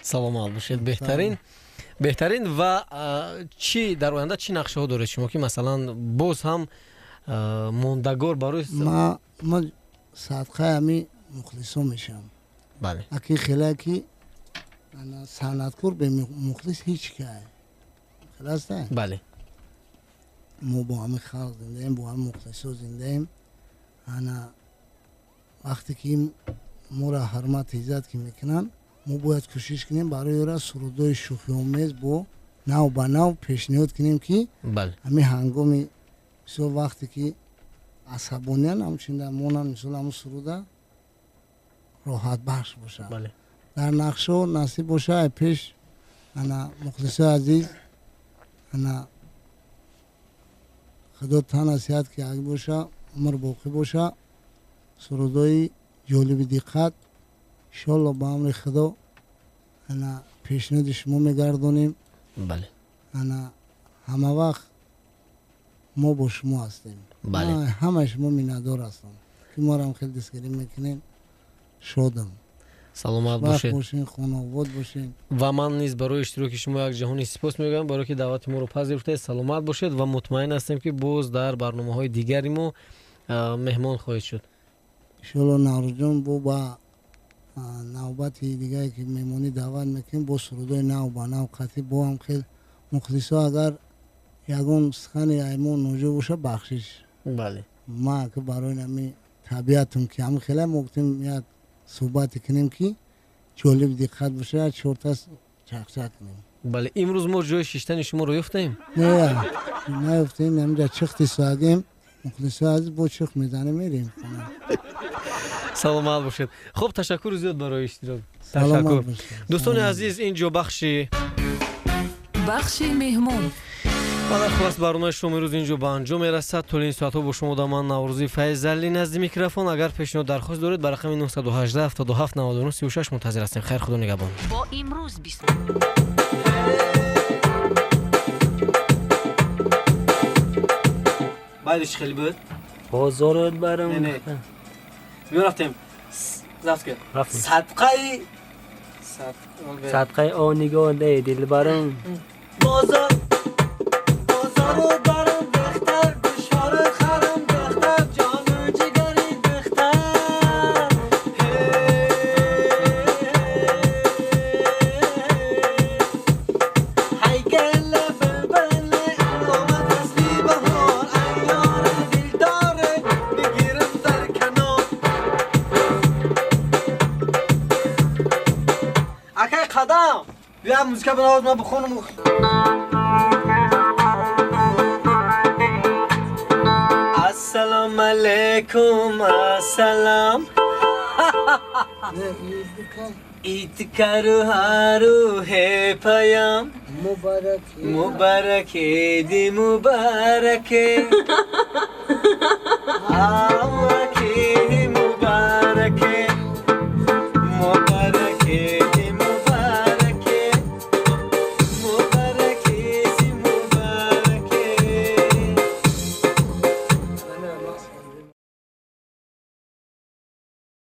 سلامت باشید. بهترین و چی در آینده چی نقشه ها داره شما که مثلا باز هم موندگار برای ما صدقه همی مخلصا میشم. بله. اکی خیلی که انا صنعتکار به مخلص هیچ که خلاص نه. بله. ما با همه خلق زنده ایم با همه مخلصا زنده ایم. انا وقتی که ما را حرمت عزت که میکنن ما باید کوشش کنیم برای را سرودای شوخی آمیز با نو با نو پیشنهاد کنیم که بله. همین هنگامی مثل وقتی که عصبانیان همچنین در مونن مثل همون سروده راحت بخش باشه. بله. در نقشه نصیب باشه پیش انا مخلص عزیز انا خدا تا نصیحت که اگه باشه عمر باقی باشه سرودای جالب دقت انشالله با امر خدا انا پیشنهاد شما میگردونیم. بله انا همه وقت ما با شما هستیم. بله همه شما میندار هستم که ما را هم خیلی دستگیری میکنیم. شادم. سلامت باشید. باشین، خانواده باشین. و من نیز برای اشتراک شما یک جهانی سپاس میگم برای که دعوت ما رو پذیرفتید. سلامت باشید و مطمئن هستیم که باز در برنامه‌های دیگری ما مهمان خواهید شد. ان شاءالله نوروز جان با نوبت دیگه که مهمانی دعوت میکنیم با سرودای نو با نو قطعی با هم خیلی مخلصا اگر یگون سخن ایمون نوجه باشه بخشش. بله ما که برای نمی طبیعتون که هم خیلی موقتیم یک صحبت کنیم که جالب دقت باشه چورتا چک کنیم. بله امروز ما جای شیشتن شما رو یافتیم؟ نه یافتیم همینجا چختی ساگیم مخلصا از با چخ میزنه میریم. سلامت باشید. خب تشکر زیاد برای اشتراک. تشکر. دوستان عزیز اینجا بخش مهمون بله خلاص برنامه شما امروز اینجا به انجام میرسد. طول این ساعت ها با شما من نوروزی فیضلی نزد میکروفون. اگر پیشنهاد درخواست دارید برای رقم 918 77 99 36 منتظر هستیم. خیر خدا نگهبان. با امروز بیست بعدش خیلی بود بازارت برم نه بیا رفتیم زفت کرد صدقه آنگاه ده دل برم بازار رو برم بختر گشار خرم بختر جان جگری بختر هی گل بلبل آمد اصلی بهار ایار دل داره بگیرم در کنار اکای قدم بیا موزیکا بناود ما بخونم. السلام علیکم السلام عید کرو هارو ہے پیام مبارک عید مبارک